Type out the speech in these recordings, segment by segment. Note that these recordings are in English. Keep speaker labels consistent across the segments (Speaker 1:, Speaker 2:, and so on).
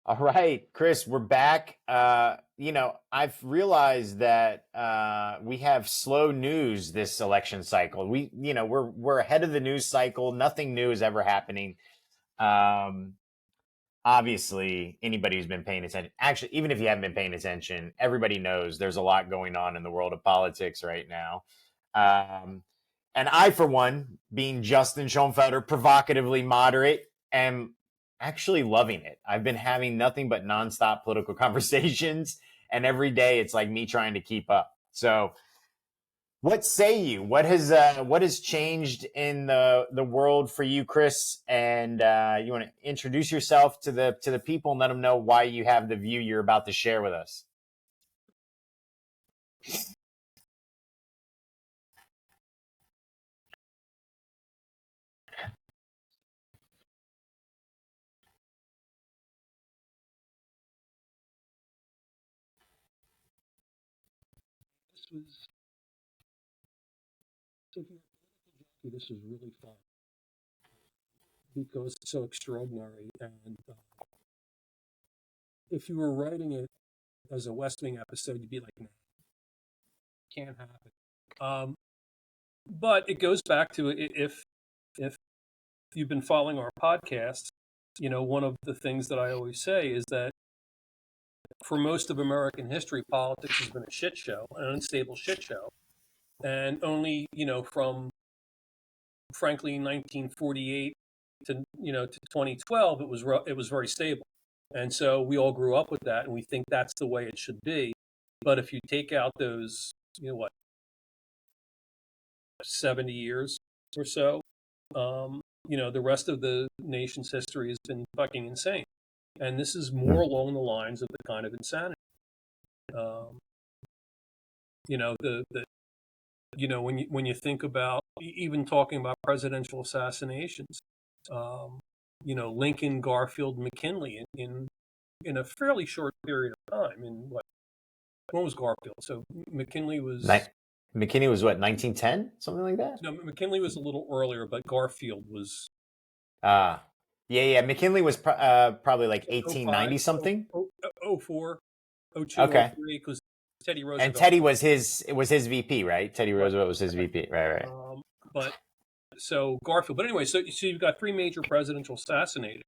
Speaker 1: All right, Chris, we're back. I've realized that we have slow news this election cycle. We're ahead of the news cycle. Nothing new is ever happening. Um, Obviously, anybody who's been paying attention, actually, even if you haven't been paying attention, everybody knows there's a lot going on in the world of politics right now. Um, and I, for one, being Justin Schoenfelder, provocatively moderate, am actually loving it. I've been having nothing but nonstop political conversations, and every day it's like me trying to keep up. So, what say you? What has changed in the world for you, Chris? And you want to introduce yourself to the people and let them know why you have the view you're about to share with us.
Speaker 2: This was so if you're a political junkie, this was really fun because it's so extraordinary. And if you were writing it as a West Wing episode, you'd be like, "Nah, can't happen." But it goes back to if you've been following our podcast, one of the things that I always say is that for most of American history, politics has been a shit show, an unstable shit show, and only from frankly 1948 to 2012 it was very stable, and so we all grew up with that, and we think that's the way it should be. But if you take out those 70 years or so, the rest of the nation's history has been fucking insane, and this is more along the lines of the kind of insanity. When you think about even talking about presidential assassinations, Lincoln, Garfield, McKinley in a fairly short period of time. In when was Garfield? So McKinley was
Speaker 1: what, 1910, something like that?
Speaker 2: No, McKinley was a little earlier, but Garfield was.
Speaker 1: Yeah. McKinley was probably like 1890 something.
Speaker 2: 04, 02,
Speaker 1: Okay.
Speaker 2: 03, because Teddy Roosevelt.
Speaker 1: And Teddy was his VP, right? Teddy Roosevelt was his VP, right.
Speaker 2: But so Garfield. But anyway, so you've got three major presidential assassinated.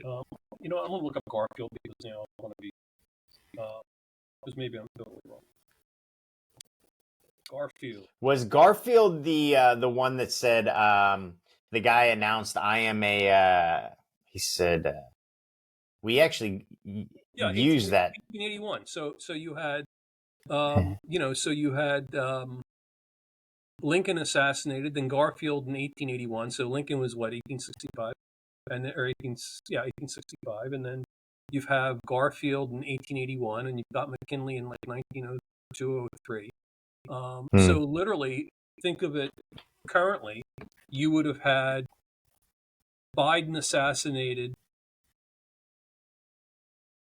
Speaker 2: I'm gonna look up Garfield because I want to be because maybe I'm totally wrong. Garfield.
Speaker 1: Was Garfield the one that said the guy announced I am a he said we actually used that
Speaker 2: 1881. So you had you had Lincoln assassinated, then Garfield in 1881. So Lincoln was what, 1865, and then, or 1865, and then you have Garfield in 1881, and you've got McKinley in like 1902, 03. So literally, think of it currently, you would have had Biden assassinated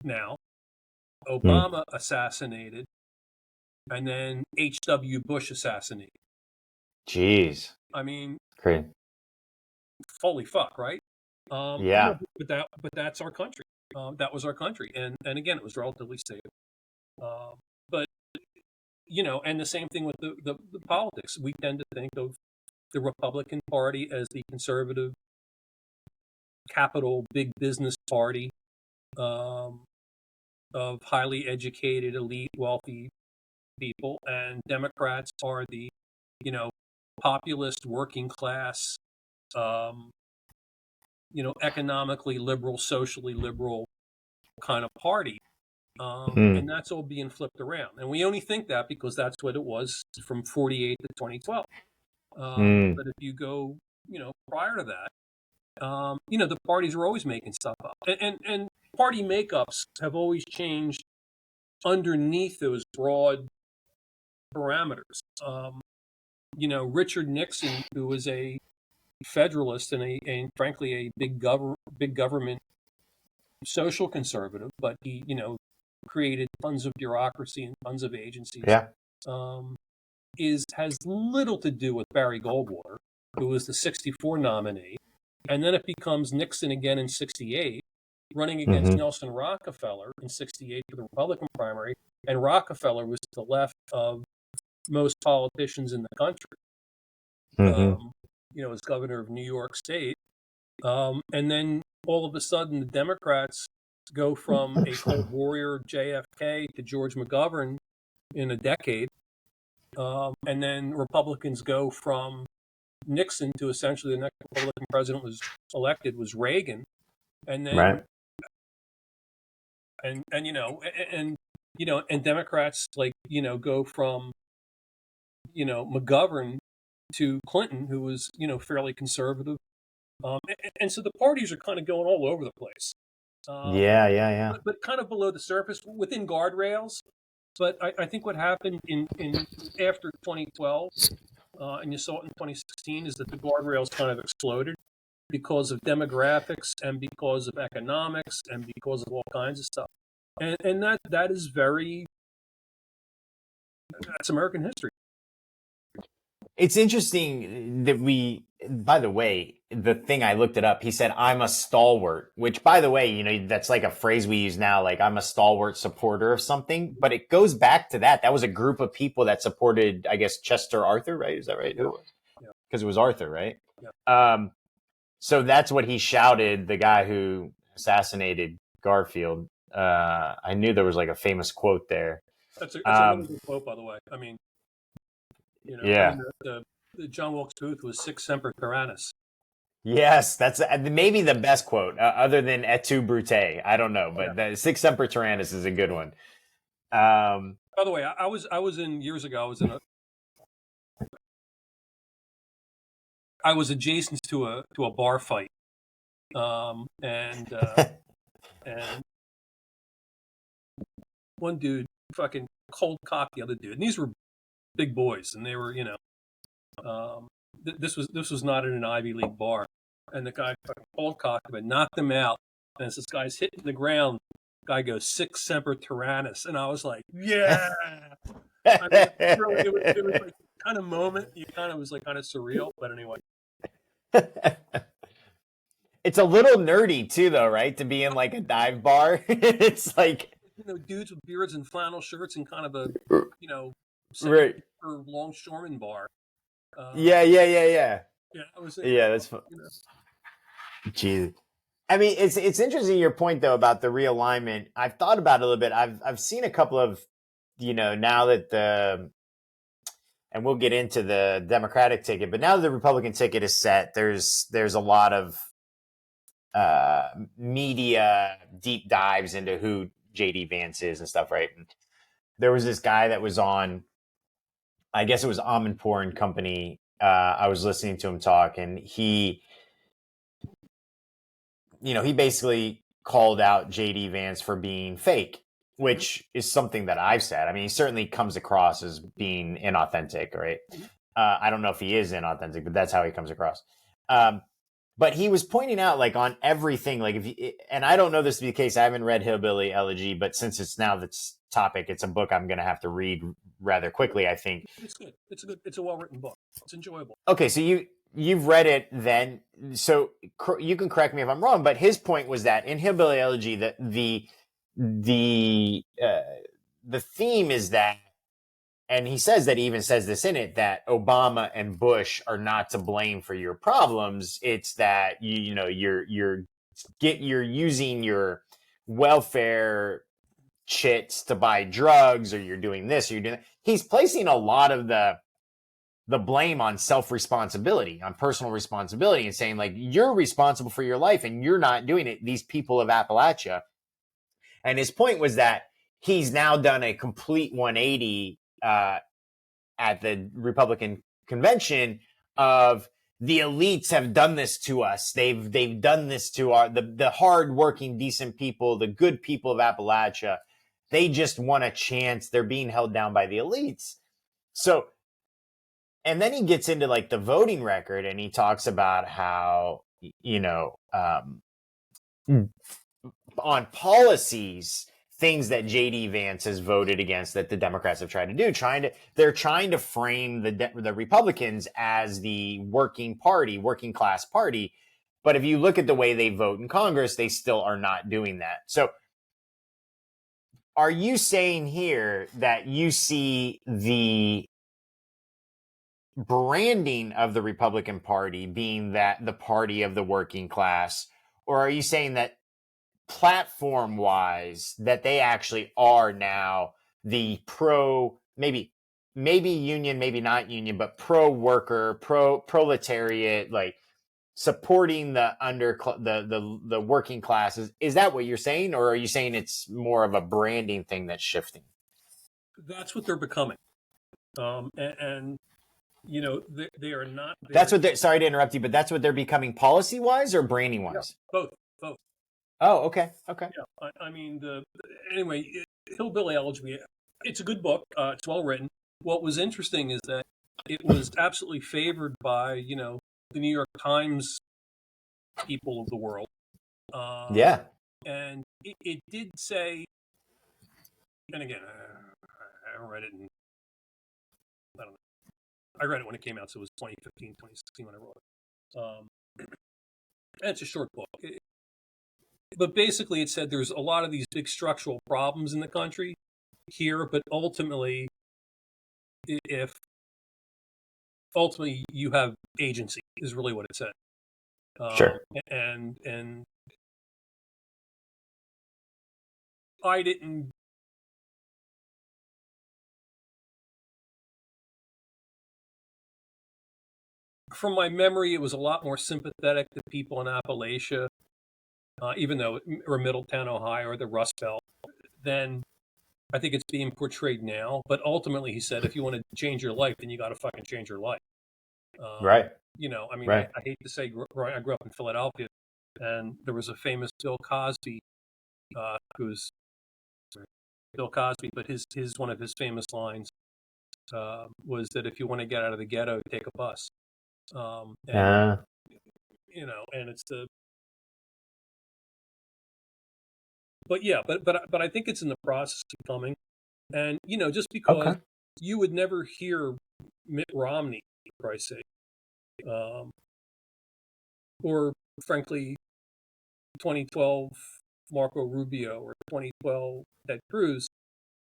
Speaker 2: now, Obama assassinated, and then H.W. Bush assassinated.
Speaker 1: Jeez.
Speaker 2: I mean,
Speaker 1: great.
Speaker 2: Holy fuck, right?
Speaker 1: Yeah.
Speaker 2: But that's our country. That was our country, and again, it was relatively stable. But and the same thing with the politics. We tend to think of the Republican Party as the conservative, capital, big business party of highly educated, elite, wealthy people, and Democrats are the populist, working class, economically liberal, socially liberal kind of party. And that's all being flipped around. And we only think that because that's what it was from 48 to 2012. But if you go, prior to that, the parties are always making stuff up. And party makeups have always changed underneath those broad parameters. Richard Nixon, who was a Federalist and frankly a big government social conservative, but he created tons of bureaucracy and tons of agencies.
Speaker 1: Yeah.
Speaker 2: Has little to do with Barry Goldwater, who was the '64 nominee, and then it becomes Nixon again in '68, running against
Speaker 1: Hmm.
Speaker 2: Nelson Rockefeller in '68 for the Republican primary, and Rockefeller was to the left of most politicians in the country.
Speaker 1: Hmm.
Speaker 2: Um, as governor of New York State, and then all of a sudden the Democrats go from a Cold Warrior JFK to George McGovern in a decade, and then Republicans go from Nixon to essentially the next Republican president was elected was Reagan, and then
Speaker 1: Right.
Speaker 2: and Democrats go from McGovern to Clinton, who was fairly conservative, and so the parties are kind of going all over the place,
Speaker 1: Yeah. Yeah. Yeah.
Speaker 2: but kind of below the surface within guardrails. But I think what happened in after 2012, and you saw it in 2016, is that the guardrails kind of exploded because of demographics and because of economics and because of all kinds of stuff. And that is that's American history.
Speaker 1: It's interesting that by the way, the thing I looked it up, he said, I'm a stalwart, which by the way, that's like a phrase we use now, like I'm a stalwart supporter of something, but it goes back to that. That was a group of people that supported, I guess, Chester Arthur, right? Is that right? Who it was?
Speaker 2: Yeah.
Speaker 1: Because it was Arthur, right?
Speaker 2: Yeah.
Speaker 1: So that's what he shouted, the guy who assassinated Garfield. I knew there was like a famous quote there.
Speaker 2: That's a really good quote, by the way. I mean,
Speaker 1: Yeah.
Speaker 2: the John Wilkes Booth was Sic Semper Tyrannis.
Speaker 1: Yes, that's maybe the best quote, other than "Et tu, Brute." I don't know, but the "Sic Semper Tyrannis" is a good one.
Speaker 2: By the way, I was in years ago. I was adjacent to a bar fight, and one dude fucking cold cocked the other dude, and these were big boys, and they were this was not in an Ivy League bar, and the guy fucking cold cocked him and knocked him out, and as this guy's hitting the ground, guy goes Sic Semper Tyrannis, and I was like, yeah. I mean, it was like kind of moment. You kind of was like kind of surreal, but anyway.
Speaker 1: It's a little nerdy too, though, right? To be in like a dive bar, it's like
Speaker 2: dudes with beards and flannel shirts and kind of a
Speaker 1: right
Speaker 2: or longshoreman bar.
Speaker 1: Yeah.
Speaker 2: Yeah,
Speaker 1: That's fun. Jeez. I mean, it's interesting your point though about the realignment. I've thought about it a little bit. I've seen a couple of, now that and we'll get into the Democratic ticket, but now that the Republican ticket is set, there's a lot of media deep dives into who JD Vance is and stuff, right? And there was this guy that was on, I guess it was Amanpour and Company. I was listening to him talk, and he basically called out JD Vance for being fake, which is something that I've said. I mean, he certainly comes across as being inauthentic, right? I don't know if he is inauthentic, but that's how he comes across. But he was pointing out, like, on everything, like, and I don't know this to be the case. I haven't read Hillbilly Elegy, but since it's now this topic, it's a book I'm going to have to read rather quickly, I think.
Speaker 2: It's good. It's a well-written book. It's enjoyable.
Speaker 1: Okay, so you've read it then, so you can correct me if I'm wrong, but his point was that in Hillbilly Elegy, that the theme is that, and he says that, he even says this in it, that Obama and Bush are not to blame for your problems. It's that you're using your welfare chits to buy drugs, or you're doing this, or you're doing that. He's placing a lot of the blame on self-responsibility, on personal responsibility, and saying, like, you're responsible for your life and you're not doing it. These people of Appalachia. And his point was that he's now done a complete 180 at the Republican convention of the elites have done this to us. They've done this to the hardworking, decent people, the good people of Appalachia. They just want a chance. They're being held down by the elites. So, and then he gets into like the voting record, and he talks about how, on policies, things that JD Vance has voted against that the Democrats have tried to do, they're trying to frame the Republicans as the working class party. But if you look at the way they vote in Congress, they still are not doing that. So are you saying here that you see the branding of the Republican Party being that the party of the working class, or are you saying that platform wise that they actually are now the pro, maybe union, maybe not union, but pro worker, pro proletariat, like supporting the the working classes? Is that what you're saying, or are you saying it's more of a branding thing that's shifting?
Speaker 2: That's what they're becoming. And you know, they are not very,
Speaker 1: That's what they're, sorry to interrupt you, but that's what they're becoming policy wise or branding wise?
Speaker 2: yeah, both.
Speaker 1: Oh, okay. Okay.
Speaker 2: Yeah, I mean, anyway, Hillbilly Elegy, it's a good book. It's well written. What was interesting is that it was absolutely favored by, you know, the New York Times people of the world.
Speaker 1: Yeah.
Speaker 2: And it did say, and again, I haven't read it in, I don't know. I read it when it came out, so it was 2015, 2016 when I wrote it. And it's a short book. But basically, it said there's a lot of these big structural problems in the country here, but ultimately, if ultimately you have agency, is really what it said.
Speaker 1: Sure.
Speaker 2: And I didn't. From my memory, it was a lot more sympathetic to people in Appalachia, even though, or Middletown, Ohio, or the Rust Belt, than I think it's being portrayed now. But ultimately, he said, if you want to change your life, then you got to fucking change your life.
Speaker 1: Right.
Speaker 2: You know, I mean,
Speaker 1: Right.
Speaker 2: I hate to say, I grew up in Philadelphia, and there was a famous Bill Cosby, who's Bill Cosby, but his one of his famous lines was that if you want to get out of the ghetto, take a bus. And you know, and it's the, but yeah, but I think it's in the process of coming, and you know, just because
Speaker 1: Okay.
Speaker 2: you would never hear Mitt Romney, for Christ's sake, or frankly, 2012 Marco Rubio or 2012 Ted Cruz,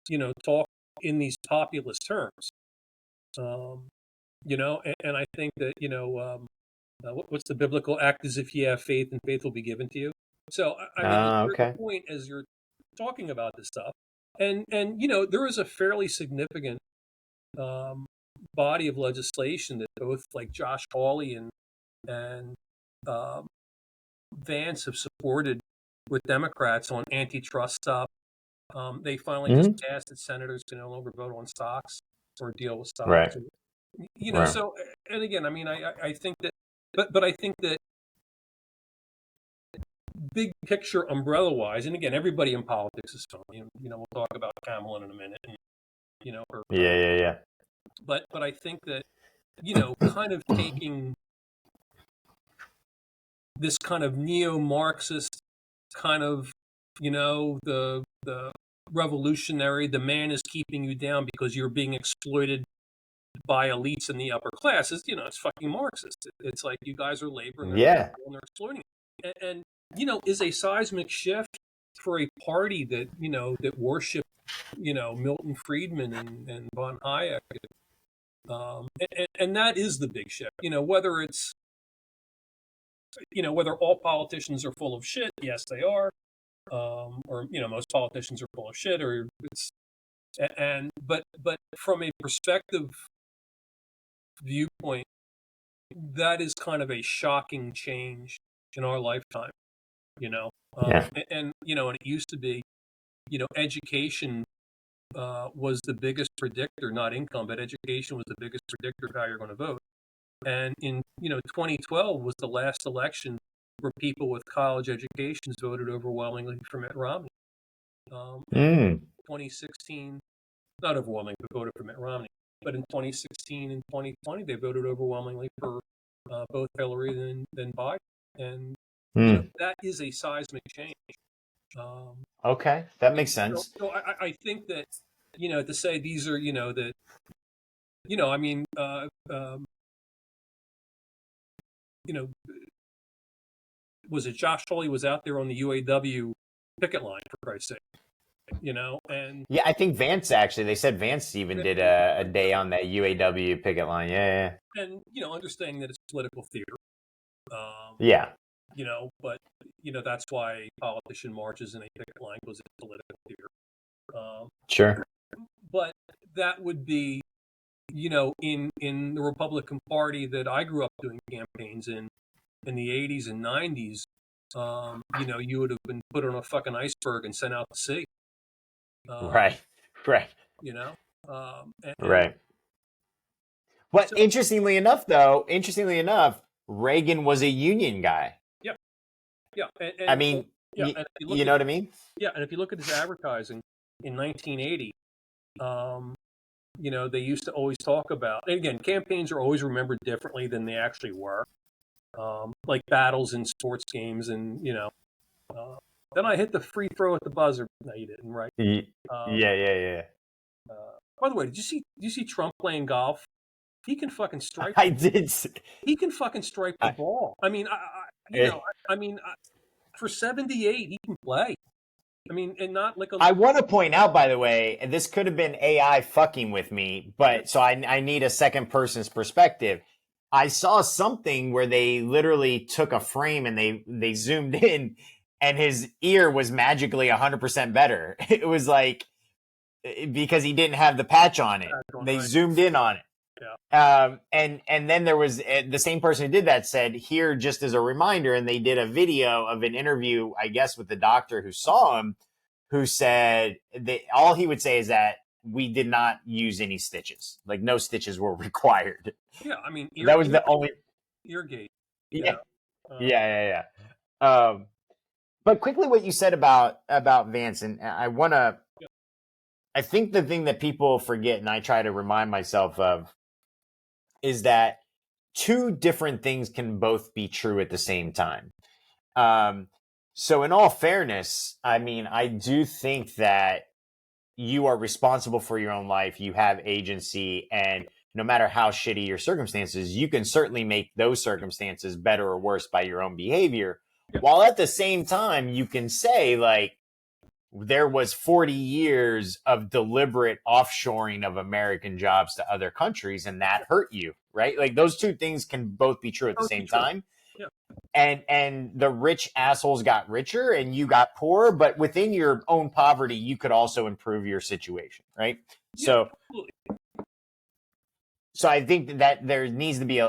Speaker 2: you know, talk in these populist terms. You know, and I think that, you know, what's the biblical act as if you have faith and faith will be given to you. So I mean, there's
Speaker 1: Okay.
Speaker 2: a point as you're talking about this stuff, and you know, there is a fairly significant um, body of legislation that both like Josh Hawley and um, Vance have supported with Democrats on antitrust stuff. They finally just
Speaker 1: Mhm.
Speaker 2: passed that senators can no longer vote on stocks or deal with
Speaker 1: Right.
Speaker 2: stocks. You know,
Speaker 1: Right.
Speaker 2: so, and again, I mean, I think that, but I think that big picture umbrella wise, and again, everybody in politics is phony. You know, we'll talk about Kamala in a minute, and, you know, her,
Speaker 1: Yeah. Yeah. Yeah.
Speaker 2: but I think that, you know, kind of taking this kind of neo-Marxist kind of, you know, the revolutionary, the man is keeping you down because you're being exploited by elites in the upper classes, you know, it's fucking Marxist. It's like you guys are labor and they're
Speaker 1: Yeah.
Speaker 2: capital and they're exploiting it. And you know, is a seismic shift for a party that, you know, that worship, you know, Milton Friedman and von Hayek. And that is the big shift. You know, whether it's, you know, whether all politicians are full of shit, yes, they are. Or, you know, most politicians are full of shit, or it's, but from a perspective viewpoint, that is kind of a shocking change in our lifetime, you know.
Speaker 1: Yeah.
Speaker 2: And you know, and it used to be, you know, education was the biggest predictor, not income, but education was the biggest predictor of how you're going to vote. And in, you know, 2012 was the last election where people with college educations voted overwhelmingly for Mitt Romney. And
Speaker 1: Mm.
Speaker 2: 2016, not overwhelmingly, but voted for Mitt Romney. But in 2016 and 2020, they voted overwhelmingly for both Hillary than Biden. And, you know,
Speaker 1: Mm.
Speaker 2: that is a seismic change. Um,
Speaker 1: Okay. That makes
Speaker 2: so,
Speaker 1: sense.
Speaker 2: so I think that, you know, to say these are, you know, that, you know, I mean, you know, was it Josh Hawley was out there on the UAW picket line, for Christ's sake, and
Speaker 1: Yeah, I think Vance actually. They said Vance even did a day on that UAW picket line. Yeah,
Speaker 2: and understanding that it's political theater,
Speaker 1: yeah,
Speaker 2: but that's why politician marches in a picket line, because it's political theater.
Speaker 1: sure.
Speaker 2: But that would be, in the Republican Party that I grew up doing campaigns in the 80s and 90s, you would have been put on a fucking iceberg and sent out to sea.
Speaker 1: Right, right,
Speaker 2: And
Speaker 1: right. But
Speaker 2: so,
Speaker 1: interestingly enough, Reagan was a union guy.
Speaker 2: yeah, yeah.
Speaker 1: I mean,
Speaker 2: Yeah, and if you look
Speaker 1: you know what I mean?
Speaker 2: yeah, and if you look at his advertising in 1980, they used to always talk about, and again, campaigns are always remembered differently than they actually were. Like battles in sports games, and then I hit the free throw at the buzzer. No, you didn't, right?
Speaker 1: Yeah, yeah.
Speaker 2: By the way, did you see Trump playing golf? He can fucking strike.
Speaker 1: I did.
Speaker 2: He can fucking strike the ball. I mean, for 78, he can play. I mean, and not like a.
Speaker 1: I want to point out, by the way, and this could have been AI fucking with me, but so I need a second person's perspective. I saw something where they literally took a frame and they zoomed in, and his ear was magically 100% better. It was like because he didn't have the patch on it. They zoomed in on it.
Speaker 2: Yeah.
Speaker 1: And then there was the same person who did that said, here, just as a reminder, and they did a video of an interview, I guess, with the doctor who saw him, who said that all he would say is that we did not use any stitches. Like no stitches were required.
Speaker 2: Yeah, I mean,
Speaker 1: that was the only
Speaker 2: ear gate.
Speaker 1: Yeah. Yeah. But quickly, what you said about Vance, and I think the thing that people forget, and I try to remind myself of, is that two different things can both be true at the same time. So in all fairness, I mean, I do think that you are responsible for your own life. You have agency, and no matter how shitty your circumstances, you can certainly make those circumstances better or worse by your own behavior.
Speaker 2: Yeah.
Speaker 1: While at the same time, you can say, like, there was 40 years of deliberate offshoring of American jobs to other countries, and that hurt you, right? Like those two things can both be true at the same time.
Speaker 2: Yeah.
Speaker 1: And the rich assholes got richer and you got poorer, but within your own poverty, you could also improve your situation, right?
Speaker 2: Yeah,
Speaker 1: So I think that there needs to be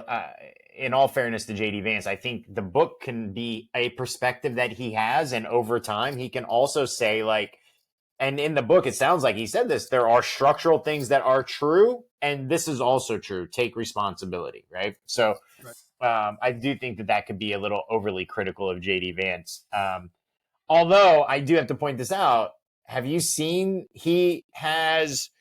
Speaker 1: in all fairness to JD Vance, I think the book can be a perspective that he has, and over time he can also say, like, and in the book it sounds like he said this, there are structural things that are true, and this is also true. Take responsibility, right? So I do think that could be a little overly critical of JD Vance. Although I do have to point this out, have you seen he has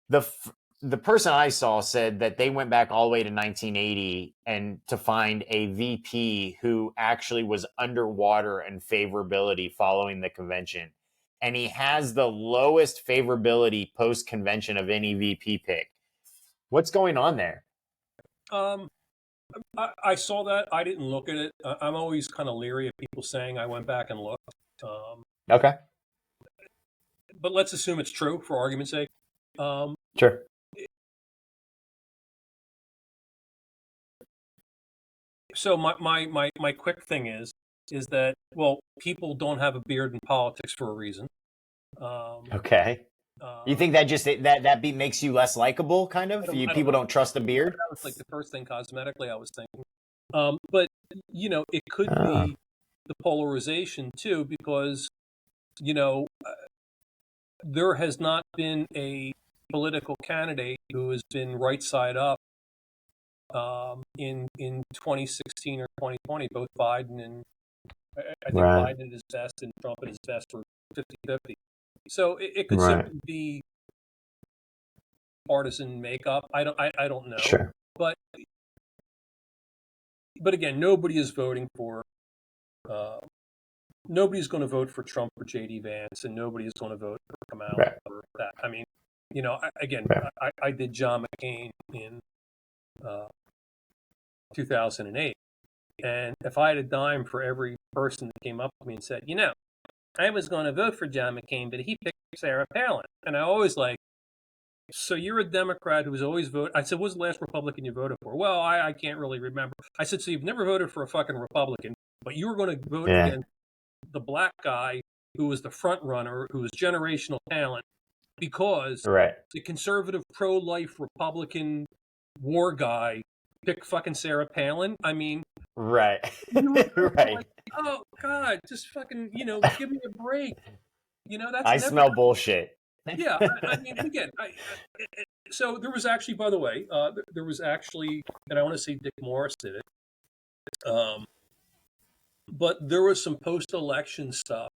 Speaker 1: the person I saw said that they went back all the way to 1980 and to find a VP who actually was underwater in favorability following the convention. And he has the lowest favorability post-convention of any VP pick. What's going on there?
Speaker 2: I saw that. I didn't look at it. I'm always kind of leery of people saying I went back and looked.
Speaker 1: Okay.
Speaker 2: But let's assume it's true for argument's sake.
Speaker 1: Sure.
Speaker 2: So my quick thing is that, well, people don't have a beard in politics for a reason.
Speaker 1: Okay. You think that just that beat makes you less likable, kind of? People don't trust the beard?
Speaker 2: That was like the first thing cosmetically I was thinking. But it could be the polarization too, because there has not been a political candidate who has been right side up in 2016 or 2020. Both Biden and I think Biden at his best and Trump at his best were 50-50. So it could simply be partisan makeup. I don't know.
Speaker 1: Sure.
Speaker 2: But again, nobody is voting for. Nobody's going to vote for Trump or JD Vance, and nobody is going to vote for Kamala or that. I mean, I did John McCain in 2008, And if I had a dime for every person that came up to me and said, I was going to vote for John McCain, but he picked Sarah Palin. And I always like, so you're a Democrat who was always voted. I said, what was the last Republican you voted for? Well, I can't really remember. I said, so you've never voted for a fucking Republican, but you were going to vote against the black guy who was the front runner, who was generational talent, because the conservative pro-life Republican war guy picked fucking Sarah Palin. I mean,
Speaker 1: right.
Speaker 2: Like, oh God, just fucking, give me a break. That's
Speaker 1: I smell bullshit.
Speaker 2: Yeah, I mean, and again, so there was actually, by the way, there was actually, and I want to say Dick Morris did it, but there was some post-election stuff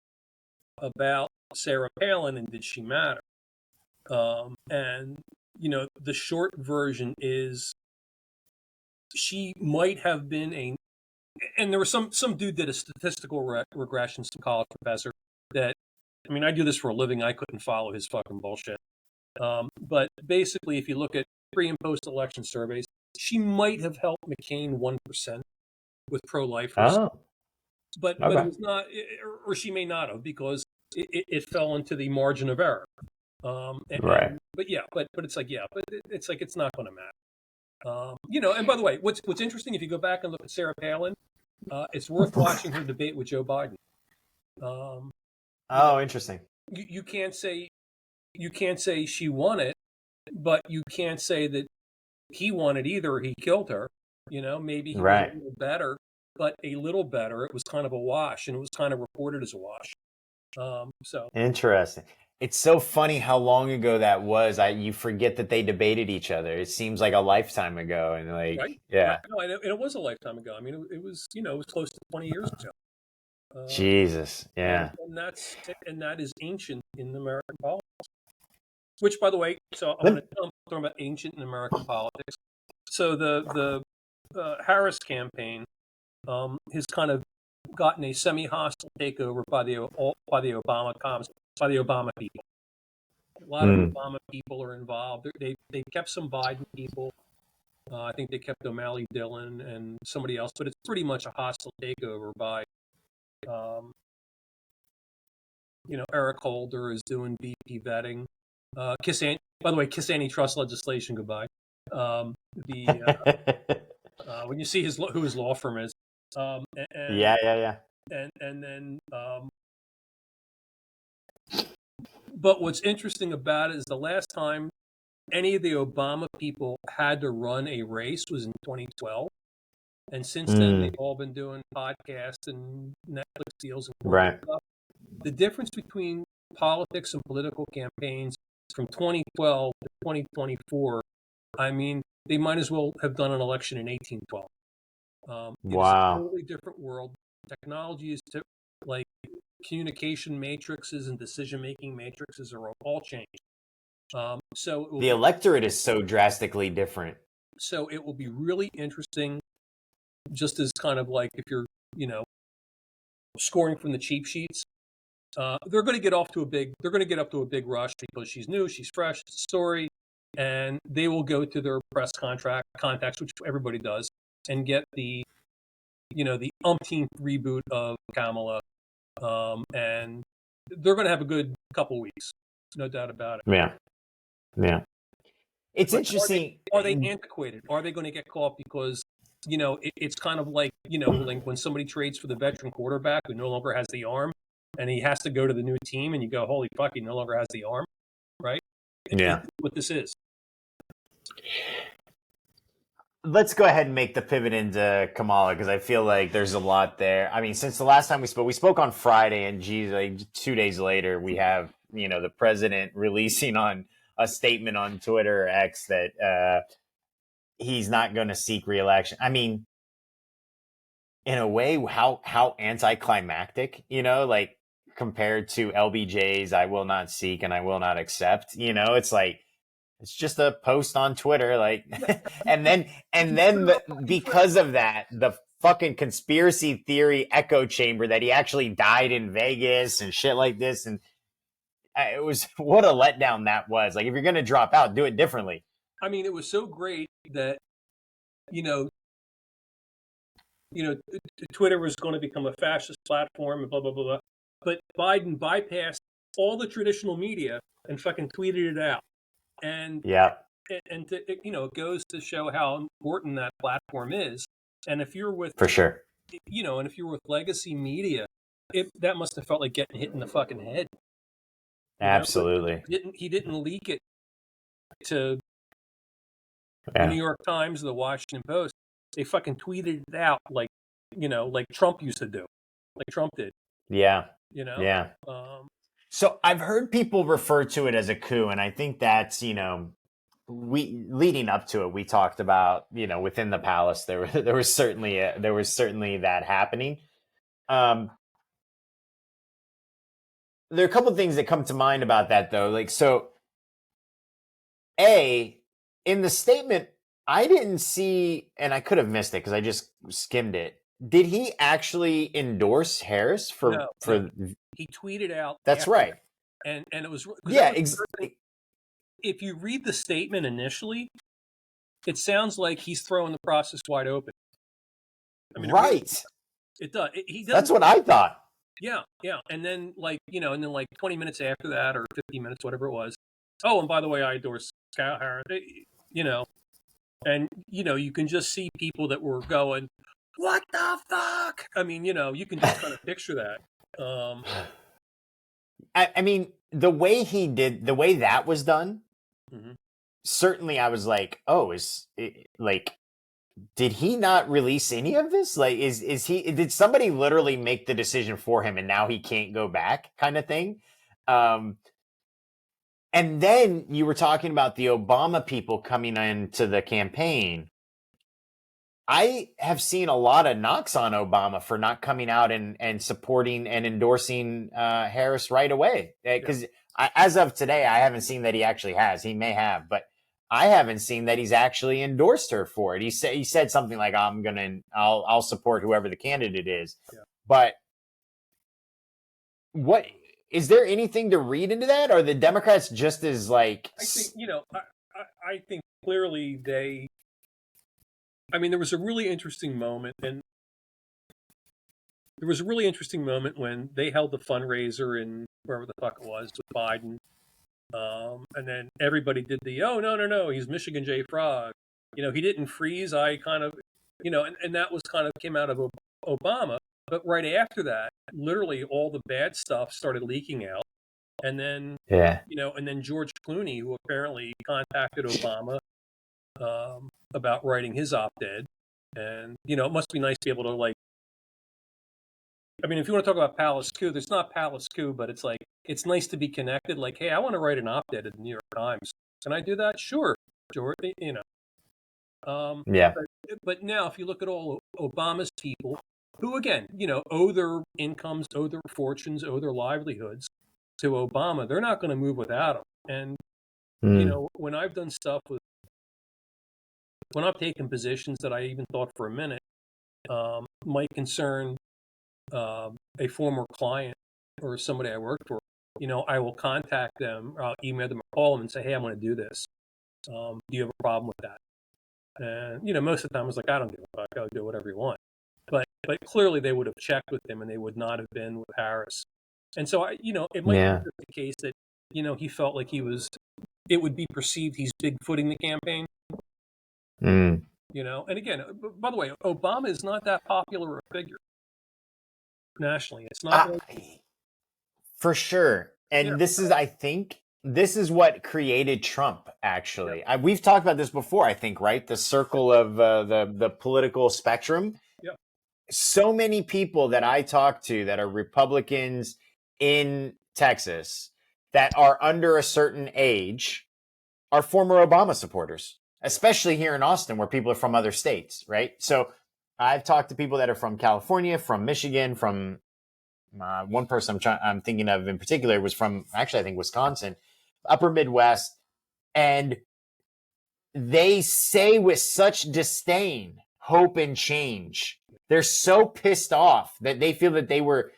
Speaker 2: about Sarah Palin and did she matter? And the short version is she might have been and there was some dude did a statistical regression, some college professor that, I mean, I do this for a living. I couldn't follow his fucking bullshit. But basically, if you look at pre and post election surveys, she might have helped McCain 1% with pro-lifers.
Speaker 1: Oh,
Speaker 2: but it was not, or she may not have, because it fell into the margin of error. But it's like, but it's like, it's not going to matter. And by the way, what's interesting, if you go back and look at Sarah Palin, it's worth watching her debate with Joe Biden.
Speaker 1: Interesting.
Speaker 2: You can't say she won it, but you can't say that he won it either. He killed her. Maybe he was a little better, but a little better. It was kind of a wash, and it was kind of reported as a wash. So
Speaker 1: interesting. It's so funny how long ago that was. You forget that they debated each other. It seems like a lifetime ago, and
Speaker 2: yeah. No, and it was a lifetime ago. I mean, it was it was close to 20 years ago.
Speaker 1: Jesus, yeah.
Speaker 2: And that is ancient in American politics. Which, by the way, so I'm going to talk about ancient in American politics. So the Harris campaign has kind of gotten a semi-hostile takeover by the Obama people. A lot of Obama people are involved. They kept some Biden people. I think they kept O'Malley Dillon and somebody else, but it's pretty much a hostile takeover by, Eric Holder is doing BP vetting. By the way, kiss antitrust legislation goodbye. When you see who his law firm is.
Speaker 1: Yeah.
Speaker 2: And then, but what's interesting about it is the last time any of the Obama people had to run a race was in 2012. And since then, they've all been doing podcasts and Netflix deals and stuff. The difference between politics and political campaigns from 2012 to 2024, I mean, they might as well have done an election in 1812. It's a totally different world. Technology is like communication matrices and decision-making matrices are all changed. So
Speaker 1: the electorate is so drastically different.
Speaker 2: So it will be really interesting, just as kind of like if you're, scoring from the cheap sheets. They're going to get up to a big rush because she's new, she's fresh, it's a story, and they will go to their press contacts, which everybody does, and get the umpteenth reboot of Kamala, and they're going to have a good couple weeks, no doubt about it.
Speaker 1: Yeah. It's interesting.
Speaker 2: Are they antiquated? Are they going to get caught because it's kind of like like when somebody trades for the veteran quarterback who no longer has the arm, and he has to go to the new team, and you go, holy fuck, he no longer has the arm, right? That's what this is.
Speaker 1: Let's go ahead and make the pivot into Kamala, because I feel like there's a lot there. I mean, since the last time we spoke on Friday, and geez, like 2 days later, we have, the president releasing on a statement on Twitter or X that he's not going to seek re-election. I mean, in a way, how anticlimactic, like compared to LBJ's I will not seek and I will not accept, it's like, it's just a post on Twitter, like, and then because of that, the fucking conspiracy theory echo chamber that he actually died in Vegas and shit like this. And it was, what a letdown that was. Like, if you're going to drop out, do it differently.
Speaker 2: I mean, it was so great that, Twitter was going to become a fascist platform and blah, blah, blah, blah. But Biden bypassed all the traditional media and fucking tweeted it out. And
Speaker 1: Yeah,
Speaker 2: it goes to show how important that platform is. And if you're with,
Speaker 1: for sure.
Speaker 2: and if you're with legacy media, that must have felt like getting hit in the fucking head. But
Speaker 1: Absolutely.
Speaker 2: he didn't leak it to the New
Speaker 1: Yeah.
Speaker 2: York Times or the Washington Post. They fucking tweeted it out like Trump used to do, like Trump did.
Speaker 1: Yeah.
Speaker 2: You know.
Speaker 1: Yeah.
Speaker 2: Um,
Speaker 1: So I've heard people refer to it as a coup, and I think that's, we leading up to it, we talked about, within the palace there was certainly that happening. There are a couple of things that come to mind about that, though. Like, so in the statement, I didn't see, and I could have missed it because I just skimmed it. Did he actually endorse Harris
Speaker 2: no,
Speaker 1: for?
Speaker 2: he tweeted out.
Speaker 1: That's right.
Speaker 2: And it was
Speaker 1: Yeah.
Speaker 2: If you read the statement initially, it sounds like he's throwing the process wide open. I mean,
Speaker 1: right.
Speaker 2: It does. He does.
Speaker 1: That's what I thought.
Speaker 2: Yeah. And then 20 minutes after that, or 15 minutes, whatever it was. Oh, and by the way, I endorse Kyle Harris. And you can just see people that were going, "What the fuck?" I mean, you can just kind of picture that.
Speaker 1: I mean, the way that was done,
Speaker 2: Mm-hmm.
Speaker 1: certainly I was like, oh, did he not release any of this? Like, did somebody literally make the decision for him and now he can't go back, kind of thing? And then you were talking about the Obama people coming into the campaign. I have seen a lot of knocks on Obama for not coming out and supporting and endorsing Harris right away. Because as of today, I haven't seen that he actually has. He may have, but I haven't seen that he's actually endorsed her for it. He said something like, I'll support whoever the candidate is.
Speaker 2: Yeah.
Speaker 1: But what is there anything to read into that? Or the Democrats just as like?
Speaker 2: I think I think clearly they. I mean, there was a really interesting moment, when they held the fundraiser in wherever the fuck it was with Biden, and then everybody did oh no, he's Michigan J Frog, he didn't freeze. I kind of, and that was kind of came out of Obama, but right after that, literally all the bad stuff started leaking out, and then and then George Clooney, who apparently contacted Obama about writing his op-ed. And, it must be nice to be able to, I mean, if you want to talk about Palace Coup, there's not Palace Coup, but it's like, it's nice to be connected. Like, hey, I want to write an op-ed at the New York Times. Can I do that? Sure, George, But now, if you look at all Obama's people, who, again, owe their incomes, owe their fortunes, owe their livelihoods to Obama, they're not going to move without him. And, when I've done stuff when I've taken positions that I even thought for a minute might concern a former client or somebody I worked for, I will contact them, I'll email them or call them and say, hey, I'm going to do this. Do you have a problem with that? And, most of the time I was like, I don't give a fuck. I'll do whatever you want. But clearly they would have checked with him and they would not have been with Harris. And so, it might be the case that, he felt like it would be perceived he's bigfooting the campaign. And again, by the way, Obama is not that popular a figure nationally. It's not
Speaker 1: for sure. And I think this is what created Trump, actually. We've talked about this before, I think, right? The circle of the political spectrum.
Speaker 2: Yeah.
Speaker 1: So many people that I talk to that are Republicans in Texas that are under a certain age are former Obama supporters, especially here in Austin, where people are from other states, right? So I've talked to people that are from California, from Michigan, from one person I'm thinking of in particular was from, actually, I think Wisconsin, upper Midwest. And they say with such disdain, hope and change. They're so pissed off that they feel that they were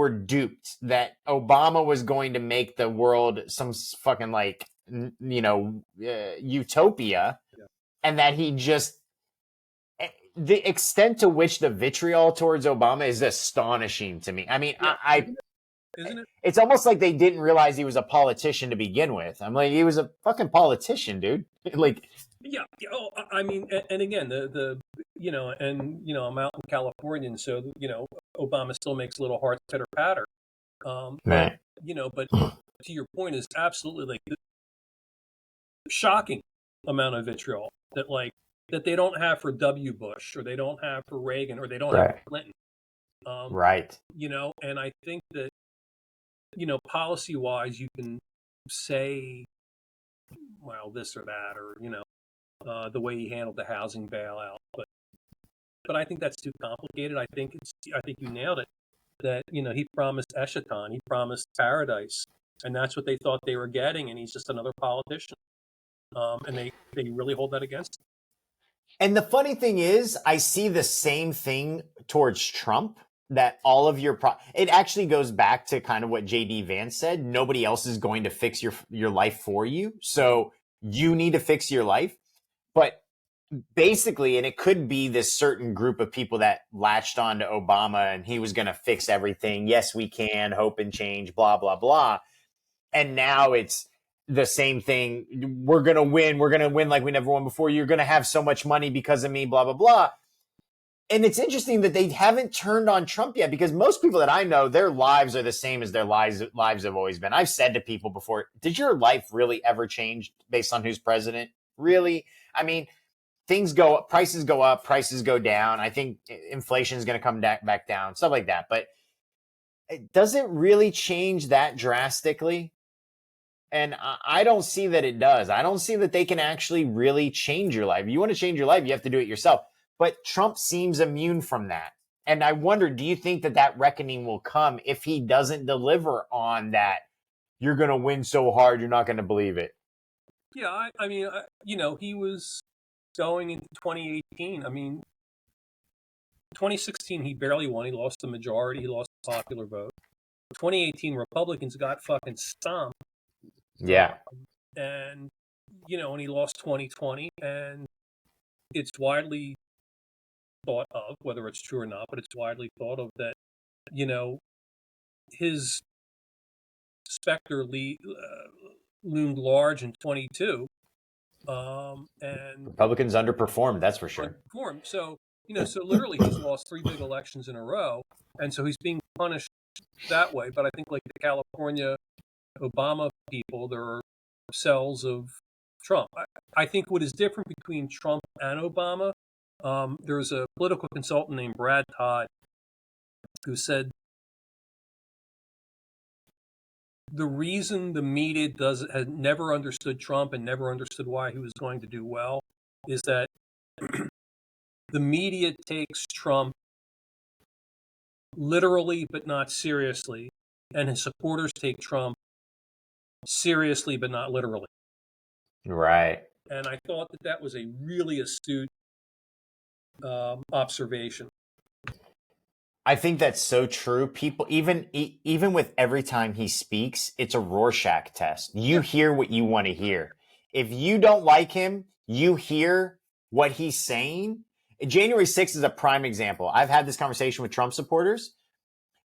Speaker 1: duped, that Obama was going to make the world some fucking utopia, and that he just the extent to which the vitriol towards Obama is astonishing to me. I mean,
Speaker 2: Yeah, isn't it?
Speaker 1: it's almost like they didn't realize he was a politician to begin with. I'm like, he was a fucking politician, dude. Like,
Speaker 2: Yeah. Oh, I mean, and again, I'm out in California, and so Obama still makes little hearts pitter patter. But
Speaker 1: man,
Speaker 2: but to your point is absolutely like shocking amount of vitriol that they don't have for W. Bush, or they don't have for Reagan, or they don't have
Speaker 1: right,
Speaker 2: for Clinton.
Speaker 1: right.
Speaker 2: And I think that policy wise, you can say, well, this or that, or the way he handled the housing bailout, but I think that's too complicated. I think you nailed it. That he promised Eschaton, he promised paradise, and that's what they thought they were getting, and he's just another politician. And they really hold that against him.
Speaker 1: And the funny thing is, I see the same thing towards Trump. That all of it actually goes back to kind of what JD Vance said. Nobody else is going to fix your life for you, so you need to fix your life. But basically, and it could be this certain group of people that latched on to Obama and he was going to fix everything. Yes, we can, hope and change, blah, blah, blah. And now it's the same thing. We're going to win. We're going to win like we never won before. You're going to have so much money because of me, blah, blah, blah. And it's interesting that they haven't turned on Trump yet, because most people that I know, their lives are the same as their lives have always been. I've said to people before, did your life really ever change based on who's president? Really? I mean, things go up, prices go up, prices go down. I think inflation is going to come back down, stuff like that. But does it really change that drastically? And I don't see that it does. I don't see that they can actually really change your life. If you want to change your life, you have to do it yourself. But Trump seems immune from that. And I wonder, do you think that reckoning will come if he doesn't deliver on that? You're going to win so hard, you're not going to believe it.
Speaker 2: Yeah, I mean, he was going into 2018. I mean, 2016 he barely won. He lost the majority. He lost the popular vote. 2018 Republicans got fucking stomped.
Speaker 1: Yeah.
Speaker 2: And and he lost 2020, and it's widely thought of, whether it's true or not, but it's widely thought of that his specter loomed large in 22. And
Speaker 1: Republicans underperformed, that's for sure.
Speaker 2: Underperformed. So so literally he's lost 3 big elections in a row, and so he's being punished that way. But I think like the California Obama people, there are cells of Trump. I think what is different between Trump and Obama, there's a political consultant named Brad Todd who said the reason the media has never understood Trump and never understood why he was going to do well is that the media takes Trump literally but not seriously, and his supporters take Trump seriously but not literally.
Speaker 1: Right.
Speaker 2: And I thought that was a really astute observation.
Speaker 1: I think that's so true. People, even with every time he speaks, it's a Rorschach test. You hear what you want to hear. If you don't like him, you hear what he's saying. January 6th is a prime example. I've had this conversation with Trump supporters,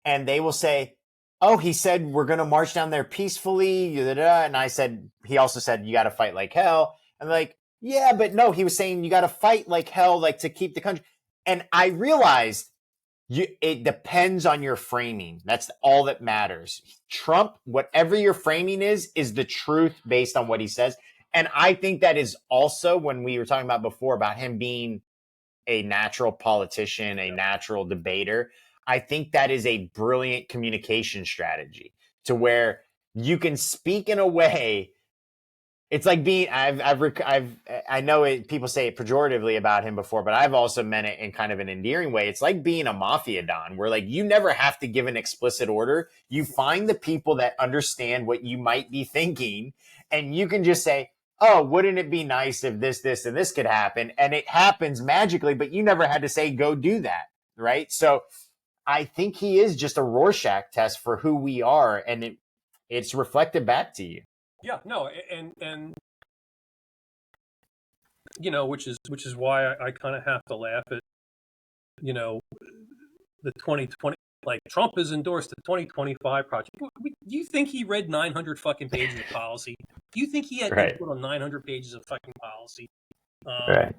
Speaker 1: and they will say, oh, he said we're going to march down there peacefully. And I said, he also said, you got to fight like hell. I'm like, yeah, but no, he was saying you got to fight like hell, like to keep the country. And I realized it depends on your framing. That's all that matters. Trump, whatever your framing is the truth based on what he says. And I think that is also, when we were talking about before about him being a natural politician, a natural debater, I think that is a brilliant communication strategy to where you can speak in a way. It's like being, I know people say it pejoratively about him before, but I've also meant it in kind of an endearing way. It's like being a mafia don, where like you never have to give an explicit order. You find the people that understand what you might be thinking, and you can just say, oh, wouldn't it be nice if this, and this could happen? And it happens magically, but you never had to say, go do that. Right. So I think he is just a Rorschach test for who we are. And it's reflected back to you.
Speaker 2: Yeah, no, and which is why I kind of have to laugh at you know, the 2020, like Trump has endorsed the 2025 project. Do you think he read 900 fucking pages of policy? Do you think he had
Speaker 1: Right.
Speaker 2: input on 900 pages of fucking policy?
Speaker 1: Right.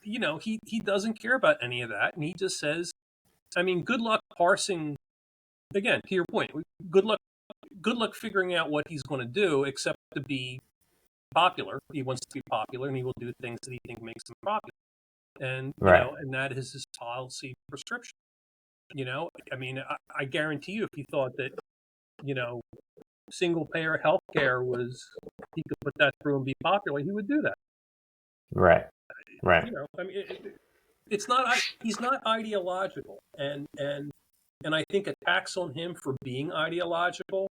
Speaker 2: You know, he doesn't care about any of that, and he just says, I mean, good luck parsing. Again, to your point, good luck figuring out what he's going to do, except to be popular. He wants to be popular, and he will do things that he thinks makes him popular. And you
Speaker 1: Right.
Speaker 2: know, and that is his policy prescription. You know, I mean, I guarantee you, if he thought that, you know, single payer health care was, he could put that through and be popular, he would do that.
Speaker 1: Right. Right.
Speaker 2: You know, I mean, it's not, he's not ideological, and I think attacks on him for being ideological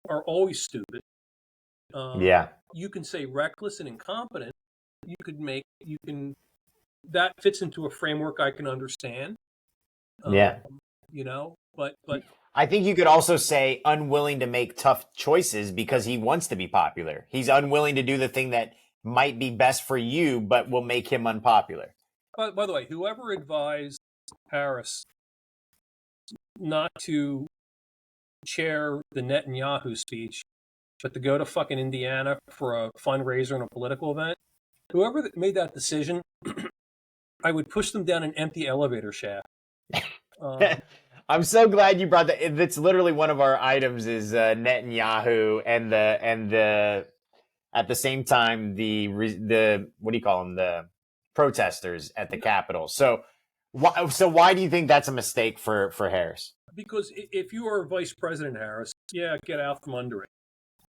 Speaker 2: are always stupid.
Speaker 1: Yeah.
Speaker 2: You can say reckless and incompetent. That fits into a framework I can understand.
Speaker 1: Yeah.
Speaker 2: You know, but
Speaker 1: I think you could also say unwilling to make tough choices because he wants to be popular. He's unwilling to do the thing that might be best for you, but will make him unpopular.
Speaker 2: by the way, whoever advised Harris not to chair the Netanyahu speech, but to go to fucking Indiana for a fundraiser and a political event, whoever made that decision, I would push them down an empty elevator shaft.
Speaker 1: I'm so glad you brought that. It's literally one of our items is Netanyahu and the at the same time the what do you call them, the protesters at the Capitol. So why do you think that's a mistake for Harris?
Speaker 2: Because if you are Vice President Harris, yeah, get out from under it.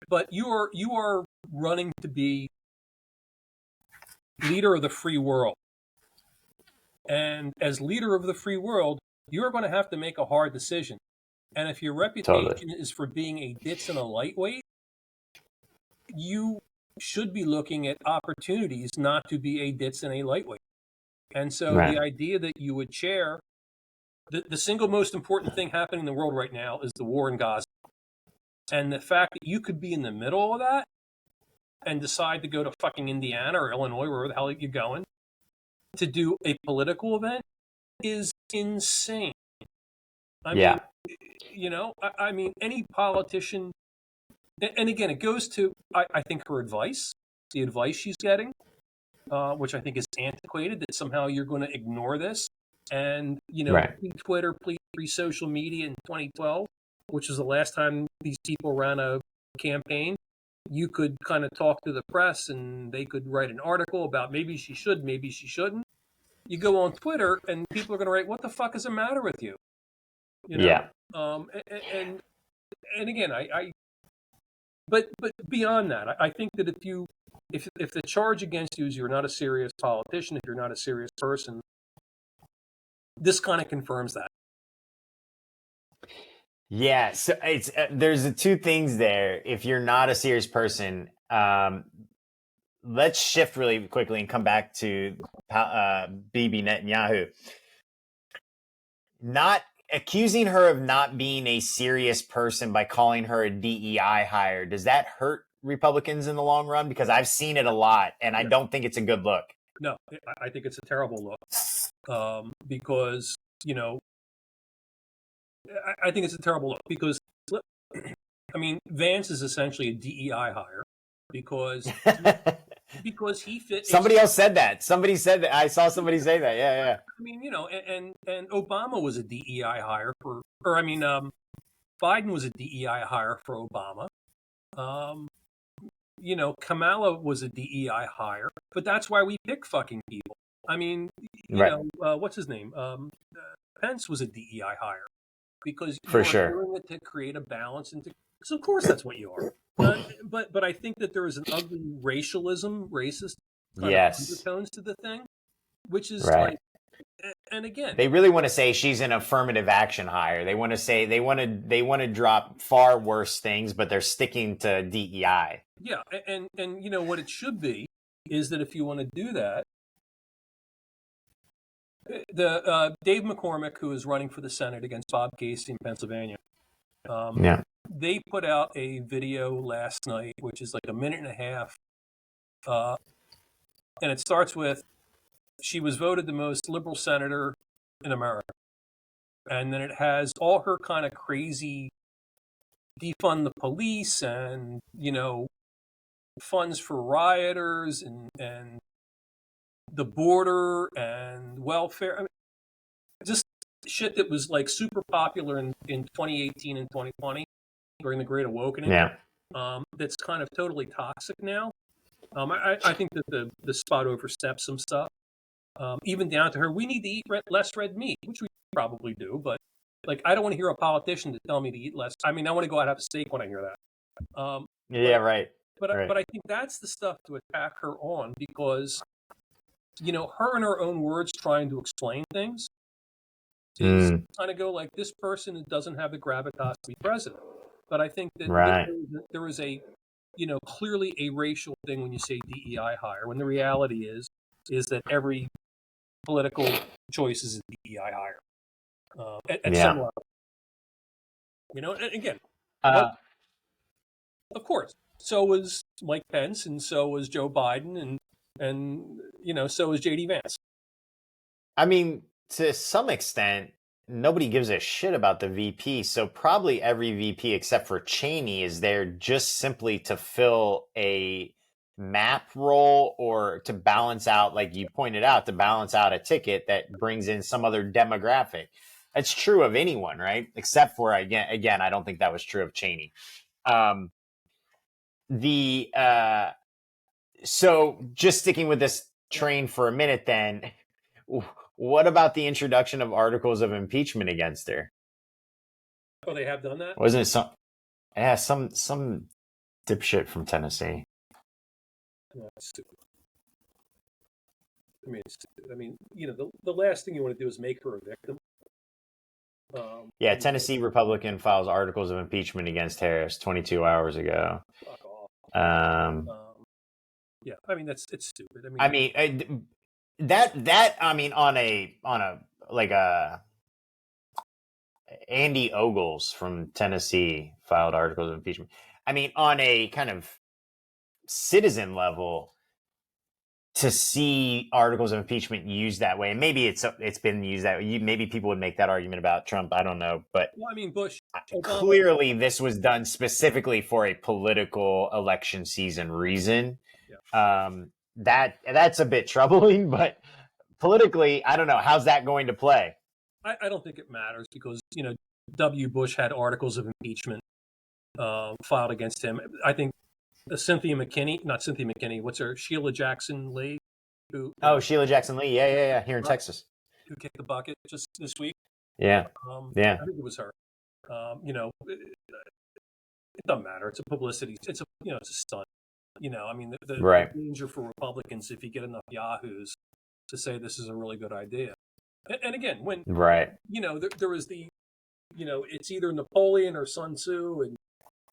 Speaker 2: But you are running to be leader of the free world. And as leader of the free world, you're going to have to make a hard decision. And if your reputation is for being a ditz and a lightweight, you should be looking at opportunities not to be a ditz and a lightweight. And so the idea that you would chair the single most important thing happening in the world right now is the war in Gaza. And the fact that you could be in the middle of that and decide to go to fucking Indiana or Illinois, wherever the hell you're going, to do a political event is insane. I mean, you know, I mean, any politician, and again, it goes to, I think, her advice, the advice she's getting, which I think is antiquated, that somehow you're going to ignore this. And, you know, pre-Twitter, pre-social media in 2012, which was the last time these people ran a campaign, you could kind of talk to the press and they could write an article about maybe she should, maybe she shouldn't. You go on Twitter and people are going to write, what the fuck is the matter with you? You know?
Speaker 1: Yeah.
Speaker 2: And again, but beyond that, I think that if the charge against you is you're not a serious politician, if you're not a serious person, this kind of confirms that.
Speaker 1: Yeah, so it's there's the two things there. If you're not a serious person, let's shift really quickly and come back to Bibi Netanyahu. Not accusing her of not being a serious person by calling her a DEI hire. Does that hurt Republicans in the long run? Because I've seen it a lot, and I don't think it's a good look.
Speaker 2: No, I think it's a terrible look. Because, you know, I think it's a terrible look because, I mean, Vance is essentially a DEI hire because he fit.
Speaker 1: Somebody else said that. Somebody said that. I saw somebody say that. Yeah.
Speaker 2: I mean, you know, and Obama was a DEI hire Biden was a DEI hire for Obama. You know, Kamala was a DEI hire, but that's why we pick fucking people. I mean, you know, what's his name? Pence was a DEI hire because you are doing it to create a balance, and so of course that's what you are. But I think that there is an ugly racist kind of undertones to the thing, which is like, and again,
Speaker 1: they really want to say she's an affirmative action hire. They want to say they want to drop far worse things, but they're sticking to DEI.
Speaker 2: Yeah, and you know what it should be is that if you want to do that, the Dave McCormick, who is running for the Senate against Bob Casey in Pennsylvania, they put out a video last night, which is like a minute and a half, and it starts with, she was voted the most liberal senator in America. And then it has all her kind of crazy defund the police and, funds for rioters and the border and welfare. I mean, just shit that was like super popular in 2018 and 2020 during the Great Awakening.
Speaker 1: Yeah.
Speaker 2: That's kind of totally toxic now. I think that the spot oversteps some stuff. Even down to her, we need to eat less red meat, which we probably do, but like I don't want to hear a politician to tell me to eat less. I mean, I want to go out and have a steak when I hear that.
Speaker 1: Yeah, right.
Speaker 2: But
Speaker 1: right.
Speaker 2: I think that's the stuff to attack her on because, her in her own words trying to explain things is kind of go like this person doesn't have the gravitas to be president. But I think that there is a, clearly a racial thing when you say DEI hire, when the reality is that every political choice is a DEI hire at some level. And again, of course, so was Mike Pence, and so was Joe Biden, and so was JD Vance.
Speaker 1: I mean, to some extent, nobody gives a shit about the VP. So probably every VP except for Cheney is there just simply to fill a map role or to balance out, like you pointed out, to balance out a ticket that brings in some other demographic. That's true of anyone, right? Except for, again, I don't think that was true of Cheney. So just sticking with this train for a minute then, what about the introduction of articles of impeachment against her?
Speaker 2: Oh, they have done that?
Speaker 1: Wasn't it some dipshit from Tennessee?
Speaker 2: No, it's stupid. I mean, it's stupid. I mean, the last thing you want to do is make her a victim.
Speaker 1: Tennessee Republican files articles of impeachment against Harris 22 hours ago.
Speaker 2: Fuck off.
Speaker 1: Yeah,
Speaker 2: I mean it's stupid.
Speaker 1: on a like a Andy Ogles from Tennessee filed articles of impeachment. I mean, on a kind of citizen level, to see articles of impeachment used that way, and maybe it's been used that way. Maybe people would make that argument about Trump. I don't know, but
Speaker 2: Bush.
Speaker 1: Clearly, this was done specifically for a political election season reason. Yeah. That's a bit troubling, but politically, I don't know. How's that going to play?
Speaker 2: I don't think it matters because W. Bush had articles of impeachment filed against him. I think not Cynthia McKinney. What's her? Sheila Jackson Lee.
Speaker 1: Sheila Jackson Lee. Yeah. Here in Texas.
Speaker 2: Who kicked the bucket just this week?
Speaker 1: Yeah.
Speaker 2: I think it was her. It doesn't matter. It's a publicity. It's a stunt. The danger for Republicans if you get enough yahoos to say this is a really good idea. And again, when there was the, it's either Napoleon or Sun Tzu, and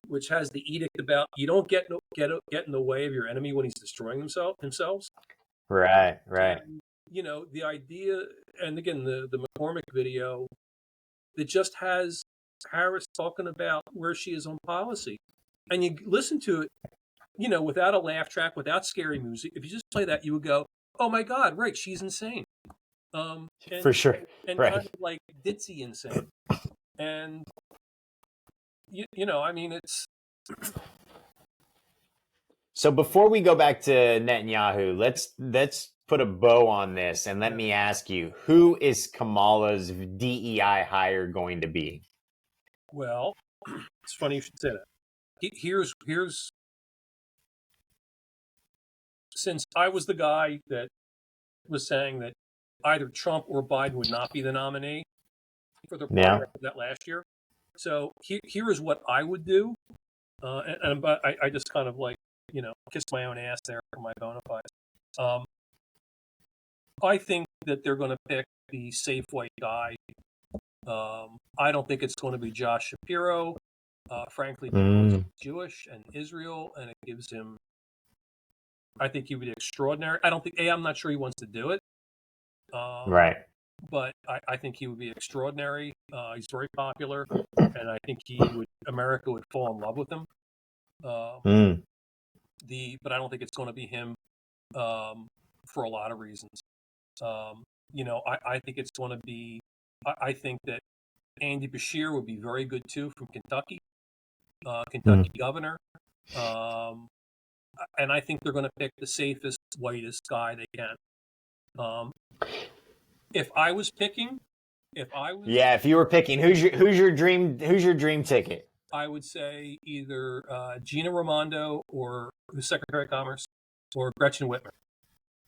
Speaker 2: which has the edict about you don't get in the way of your enemy when he's destroying themselves.
Speaker 1: Right.
Speaker 2: And, the idea, and again, the McCormick video that just has Harris talking about where she is on policy, and you listen to it, without a laugh track, without scary music. If you just play that, you would go, "Oh my God, right? She's insane."
Speaker 1: For sure,
Speaker 2: and
Speaker 1: right.
Speaker 2: kind of like ditzy insane, and it's.
Speaker 1: So before we go back to Netanyahu, let's put a bow on this, and let me ask you, who is Kamala's DEI hire going to be?
Speaker 2: Well, it's funny you should say that. Here's since I was the guy that was saying that either Trump or Biden would not be the nominee for the primary that last year. So here is what I would do, but I just kind of kiss my own ass there for my bona fides. I think that they're going to pick the safe white guy. I don't think it's going to be Josh Shapiro, frankly, because he's Jewish and Israel, and it gives him. I think he would be extraordinary. I'm not sure he wants to do it.
Speaker 1: Right.
Speaker 2: But I think he would be extraordinary. He's very popular, and I think America would fall in love with him. But I don't think it's going to be him for a lot of reasons. I think it's going to be. I think that Andy Bashir would be very good too from Kentucky, Kentucky governor. And I think they're going to pick the safest, whitest guy they can. If I was picking,
Speaker 1: if you were picking, who's your dream ticket?
Speaker 2: I would say either Gina Raimondo, or who's Secretary of Commerce, or Gretchen Whitmer.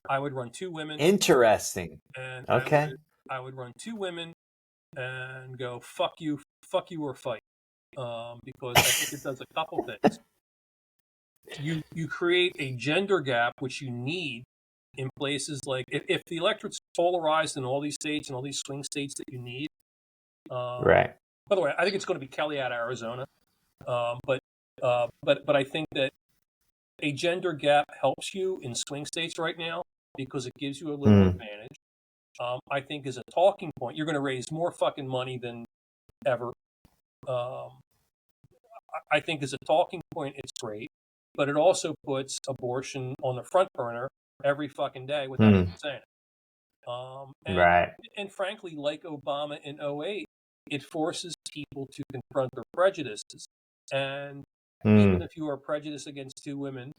Speaker 2: I would run two women.
Speaker 1: Interesting.
Speaker 2: And
Speaker 1: okay.
Speaker 2: I would run two women and go fuck you or fight, because I think it does a couple things. You create a gender gap, which you need in places like, if the electorate's polarized in all these states and all these swing states that you need.
Speaker 1: Right.
Speaker 2: By the way, I think it's going to be Kelly out of Arizona, but I think that a gender gap helps you in swing states right now because it gives you a little advantage. I think as a talking point, you're going to raise more fucking money than ever. I think as a talking point, it's great, but it also puts abortion on the front burner every fucking day without even saying it.
Speaker 1: Right.
Speaker 2: And frankly, like Obama in 2008, it forces people to confront their prejudices. And even if you are prejudiced against two women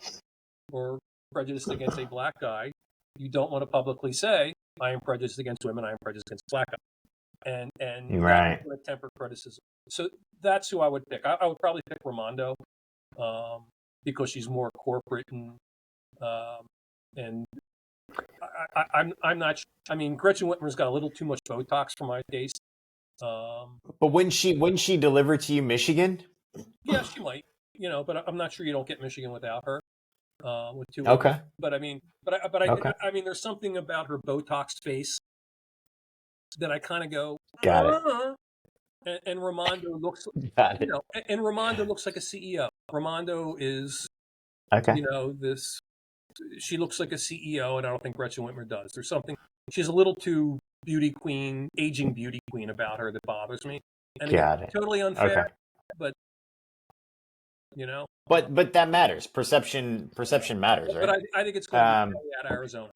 Speaker 2: or prejudiced against a black guy, you don't want to publicly say, I am prejudiced against women, I am prejudiced against black guys. And
Speaker 1: right.
Speaker 2: that's going to temper criticism. So that's who I would pick. I would probably pick Raimondo, because she's more corporate and I'm not. I mean, Gretchen Whitmer's got a little too much Botox for my taste.
Speaker 1: But wouldn't she deliver to you Michigan?
Speaker 2: Yeah, she might. But I'm not sure you don't get Michigan without her. With two.
Speaker 1: Okay.
Speaker 2: Women. But I mean, I mean, there's something about her Botox face that I kind of go.
Speaker 1: Got it.
Speaker 2: And Raimondo looks, and Raimondo looks like a CEO. Raimondo is, this. She looks like a CEO, and I don't think Gretchen Whitmer does. There's something. She's a little too aging beauty queen about her that bothers me. And again, totally unfair, but
Speaker 1: But that matters. Perception matters, right?
Speaker 2: But I think it's going to be out of Arizona.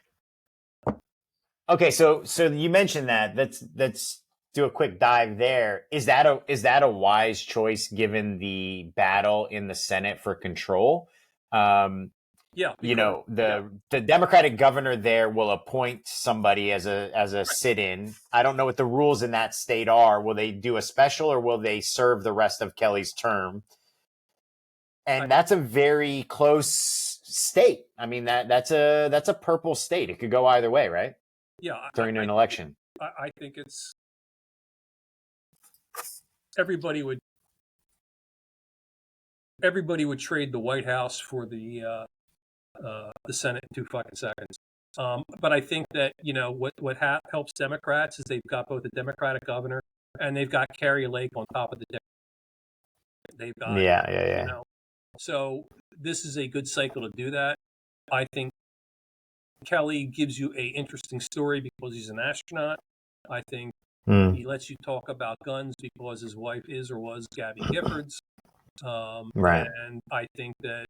Speaker 1: Okay, so you mentioned that. Let's do a quick dive there. Is that a wise choice given the battle in the Senate for control?
Speaker 2: Yeah,
Speaker 1: the Democratic governor there will appoint somebody as a sit-in. I don't know what the rules in that state are. Will they do a special, or will they serve the rest of Kelly's term? And that's a very close state. I mean, that's a purple state. It could go either way, right?
Speaker 2: Yeah,
Speaker 1: during an election.
Speaker 2: I think it's everybody would trade the White House for the Senate in 2 fucking seconds. But I think that what helps Democrats is they've got both a Democratic governor and they've got Carrie Lake on top of the Democrats. They've got so this is a good cycle to do that. I think Kelly gives you a interesting story because he's an astronaut. I think he lets you talk about guns because his wife is or was Gabby Giffords.
Speaker 1: Right.
Speaker 2: And I think that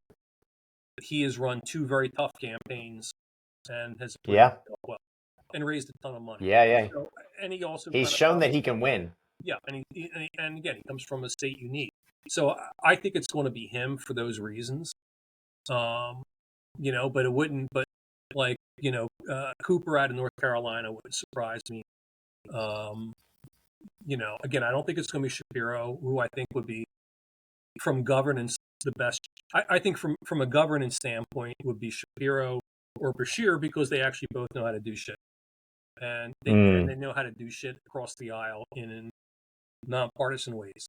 Speaker 2: he has run 2 very tough campaigns and has played well and raised a ton of money.
Speaker 1: Yeah.
Speaker 2: So, and
Speaker 1: he's shown that he can win.
Speaker 2: Yeah, and again, he comes from a state you need. So I think it's going to be him for those reasons. But it wouldn't. But Cooper out of North Carolina would surprise me. Again, I don't think it's going to be Shapiro, who I think would be, from governance, the best. I think from a governance standpoint would be Shapiro or Bashir, because they actually both know how to do shit, and they know how to do shit across the aisle in nonpartisan ways.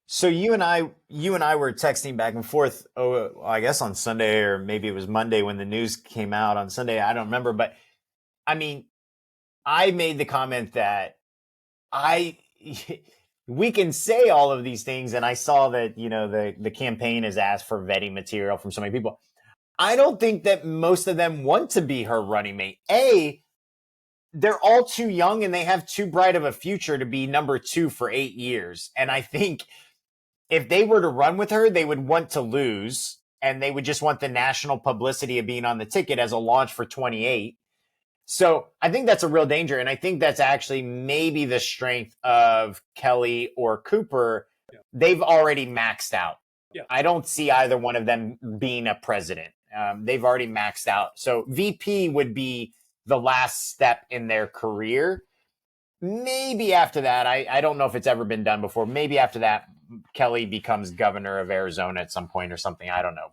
Speaker 1: So you and I were texting back and forth. I guess on Sunday, or maybe it was Monday when the news came out on Sunday. I don't remember, but I mean, I made the comment that we can say all of these things, and I saw that the campaign has asked for vetting material from so many people. I don't think that most of them want to be her running mate. They're all too young and they have too bright of a future to be number 2 for 8 years. And I think if they were to run with her, they would want to lose, and they would just want the national publicity of being on the ticket as a launch for 28. So I think that's a real danger. And I think that's actually maybe the strength of Kelly or Cooper.
Speaker 2: Yeah.
Speaker 1: They've already maxed out.
Speaker 2: Yeah.
Speaker 1: I don't see either one of them being a president. They've already maxed out. So VP would be the last step in their career. Maybe after that, I don't know if it's ever been done before. Maybe after that, Kelly becomes governor of Arizona at some point or something. I don't know.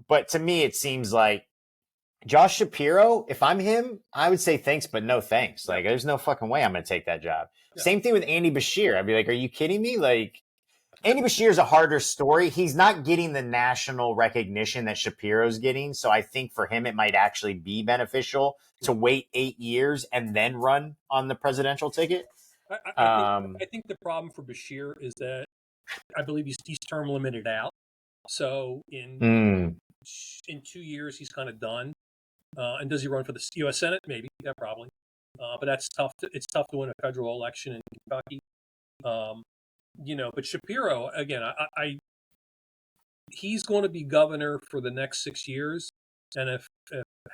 Speaker 1: But to me, it seems like Josh Shapiro, if I'm him, I would say thanks, but no thanks. Like, there's no fucking way I'm going to take that job.
Speaker 2: Yeah.
Speaker 1: Same thing with Andy Bashir. I'd be like, are you kidding me? Like, Andy Bashir is a harder story. He's not getting the national recognition that Shapiro's getting. So I think for him, it might actually be beneficial to wait 8 years and then run on the presidential ticket.
Speaker 2: I think the problem for Bashir is that I believe he's term limited out. So in 2 years, he's kind of done. And does he run for the U.S. Senate? Maybe. Yeah, probably. But that's tough. It's tough to win a federal election in Kentucky. But Shapiro, again, he's going to be governor for the next 6 years. And if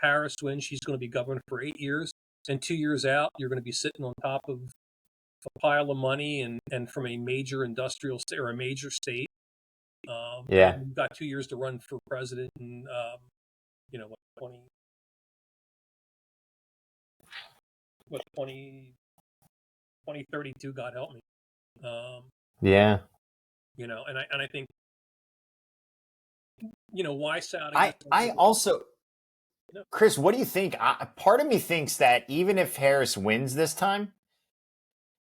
Speaker 2: Harris wins, she's going to be governor for 8 years. And 2 years out, you're going to be sitting on top of a pile of money and from a major industrial state or a major state. You've got 2 years to run for president in, 2032, God help me. And I think, why Saudi?
Speaker 1: I also, Chris, what do you think? Part of me thinks that even if Harris wins this time,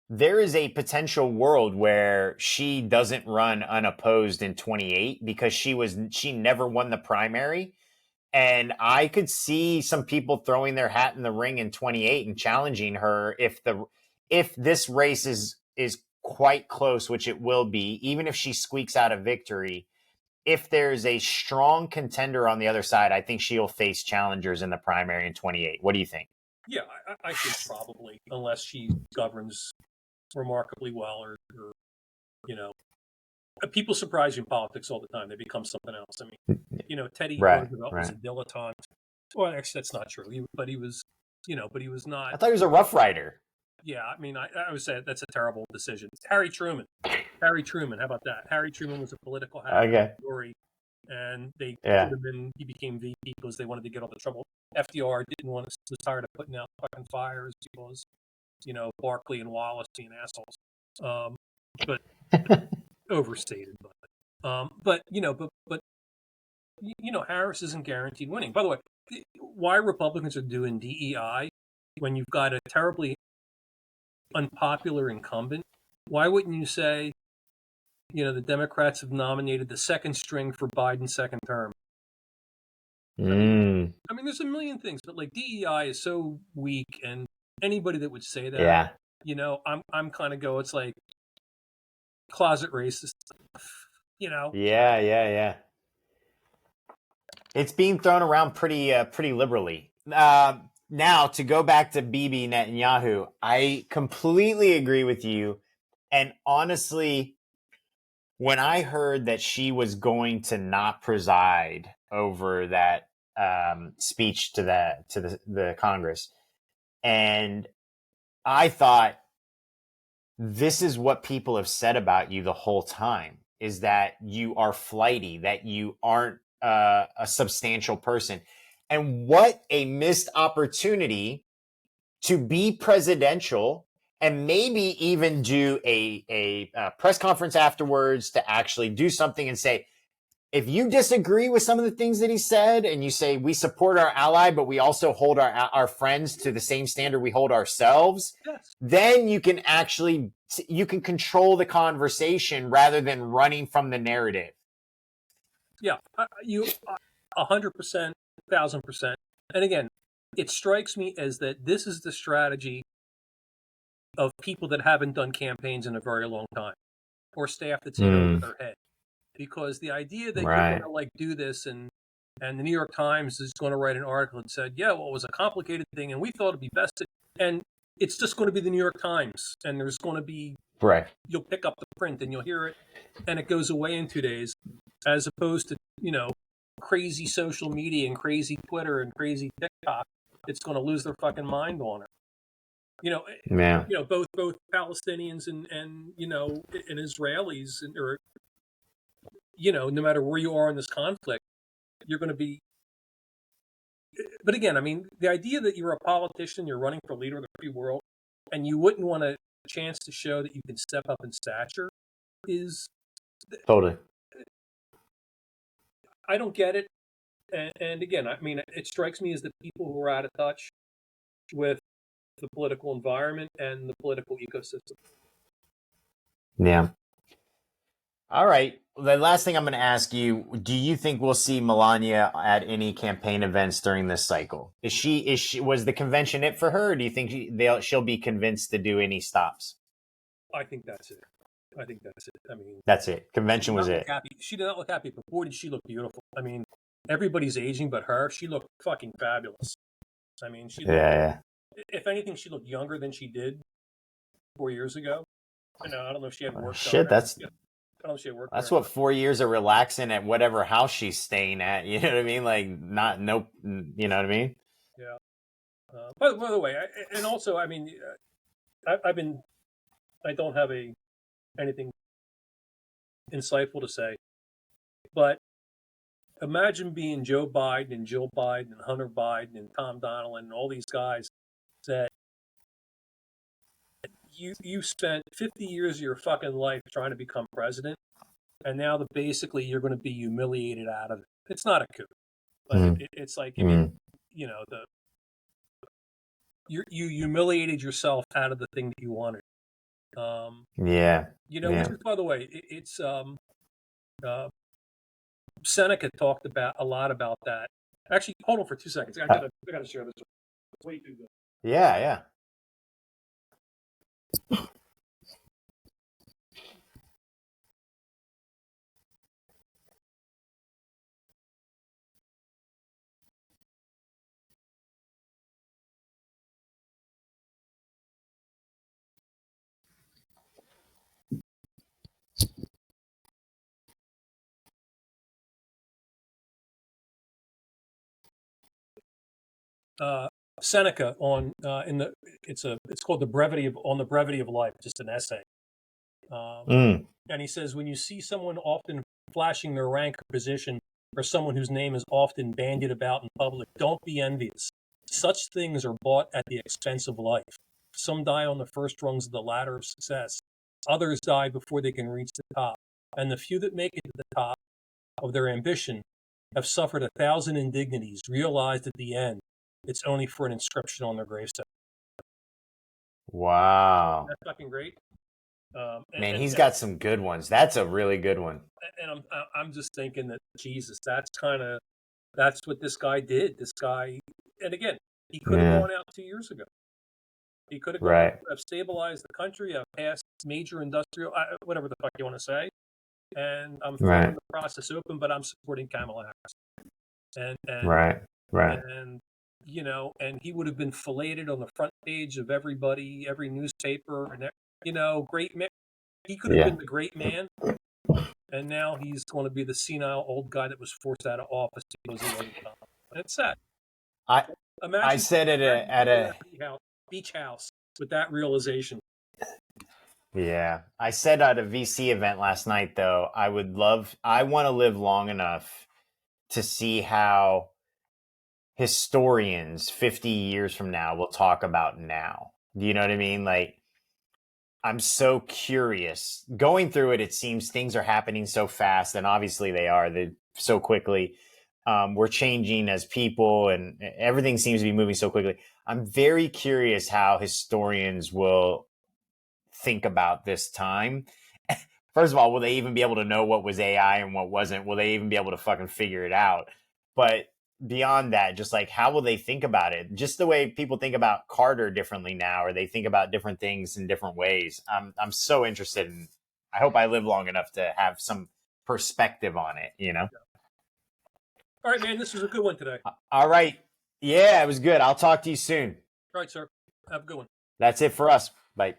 Speaker 1: there is a potential world where she doesn't run unopposed in 28 because she never won the primary. And I could see some people throwing their hat in the ring in 28 and challenging her if this race is quite close, which it will be, even if she squeaks out a victory. If there's a strong contender on the other side, I think she'll face challengers in the primary in 28. What do you think?
Speaker 2: Yeah, I think probably, unless she governs remarkably well or people surprise you in politics all the time. They become something else. I mean, Teddy Roosevelt was a dilettante. Well, actually, that's not true. But he was not.
Speaker 1: I thought he was a Rough Rider.
Speaker 2: Yeah, I mean, I would say that's a terrible decision. Harry Truman, how about that? Harry Truman was a political story, and he became VP because they wanted to get all the trouble. FDR was tired of putting out fucking fires because, Barkley and Wallace being assholes. But overstated, but Harris isn't guaranteed winning. By the way, why Republicans are doing DEI when you've got a terribly unpopular incumbent? Why wouldn't you say, the Democrats have nominated the second string for Biden's second term? I mean, there's a million things, but like DEI is so weak, and anybody that would say that, I'm kind of it's like closet racist,
Speaker 1: Yeah. It's being thrown around pretty liberally. Now, to go back to Bibbi Netanyahu, I completely agree with you. And honestly, when I heard that she was going to not preside over that speech to the Congress, and I thought, this is what people have said about you the whole time, is that you are flighty, that you aren't a substantial person. And what a missed opportunity to be presidential and maybe even do a press conference afterwards to actually do something and say, if you disagree with some of the things that he said and you say we support our ally, but we also hold our friends to the same standard we hold ourselves, then you can control the conversation rather than running from the narrative.
Speaker 2: Yeah, you 100%, 1,000%. And again, it strikes me as that this is the strategy of people that haven't done campaigns in a very long time, or staff that's in over their head. Because the idea that you're going to do this and the New York Times is going to write an article and said, it was a complicated thing and we thought it'd be best. And it's just going to be the New York Times, and there's going to be, you'll pick up the print and you'll hear it and it goes away in 2 days, as opposed to, crazy social media and crazy Twitter and crazy TikTok it's going to lose their fucking mind on it.
Speaker 1: Yeah.
Speaker 2: Both Palestinians and and Israelis, or no matter where you are in this conflict, you're going to be. But again, I mean, the idea that you're a politician, you're running for leader of the free world, and you wouldn't want a chance to show that you can step up in stature is
Speaker 1: Totally.
Speaker 2: I don't get it. And again, I mean, it strikes me as the people who are out of touch with the political environment and the political ecosystem.
Speaker 1: Yeah. All right. The last thing I'm going to ask you, do you think we'll see Melania at any campaign events during this cycle? Was the convention it for her? Or do you think she'll be convinced to do any stops?
Speaker 2: I think that's it. I mean,
Speaker 1: that's it. Convention was it.
Speaker 2: She did not look happy, but boy, did she look beautiful. I mean, everybody's aging, but her, she looked fucking fabulous. I mean, she looked,
Speaker 1: Yeah.
Speaker 2: If anything, she looked younger than she did 4 years ago. I don't know if she had work.
Speaker 1: Shit,
Speaker 2: that's. I don't know if she had work.
Speaker 1: That's what 4 years of relaxing at whatever house she's staying at. You know what I mean? Like, you know what I mean?
Speaker 2: Yeah. By the way, and also, I mean, I don't have anything insightful to say, but imagine being Joe Biden and Jill Biden and Hunter Biden and Tom Donilon and all these guys that you spent 50 years of your fucking life trying to become president, and now basically you're going to be humiliated out of it. It's not a coup, but it's like, I mean, you humiliated yourself out of the thing that you wanted.
Speaker 1: Yeah.
Speaker 2: Which is, by the way, it's Seneca talked a lot about that. Actually, hold on for 2 seconds. I gotta share this. It's way too good.
Speaker 1: Yeah.
Speaker 2: Seneca it's called the brevity of life, just an essay. And he says, when you see someone often flashing their rank or position, or someone whose name is often bandied about in public, don't be envious. Such things are bought at the expense of life. Some die on the first rungs of the ladder of success. Others die before they can reach the top. And the few that make it to the top of their ambition have suffered 1,000 indignities, realized at the end it's only for an inscription on their gravestone.
Speaker 1: Wow.
Speaker 2: That's fucking great.
Speaker 1: Man, he's got some good ones. That's a really good one.
Speaker 2: And I'm just thinking that, Jesus, that's what this guy did. This guy, and again, he could have gone out 2 years ago. He could have have stabilized the country, have passed major industrial, whatever the fuck you want to say. And I'm throwing the process open, but I'm supporting Kamala Harris. And
Speaker 1: right.
Speaker 2: And and he would have been filleted on the front page of every newspaper, and great man. He could have been the great man, and now he's going to be the senile old guy that was forced out of office because he wasn't done. And it's sad.
Speaker 1: I said it at a
Speaker 2: beach house with that realization.
Speaker 1: Yeah, I said at a VC event last night, though, I want to live long enough to see how historians 50 years from now will talk about now. Do you know what I mean? Like, I'm so curious. Going through it, it seems things are happening so fast, and obviously they are so quickly. We're changing as people, and everything seems to be moving so quickly. I'm very curious how historians will think about this time. First of all, will they even be able to know what was AI and what wasn't? Will they even be able to fucking figure it out? But beyond that, just like, how will they think about it? Just the way people think about Carter differently now, or they think about different things in different ways. I'm so interested in. I hope I live long enough to have some perspective on it.
Speaker 2: All right, man. This was a good one today.
Speaker 1: All right. Yeah, it was good. I'll talk to you soon.
Speaker 2: All right, sir. Have a good one.
Speaker 1: That's it for us. Bye.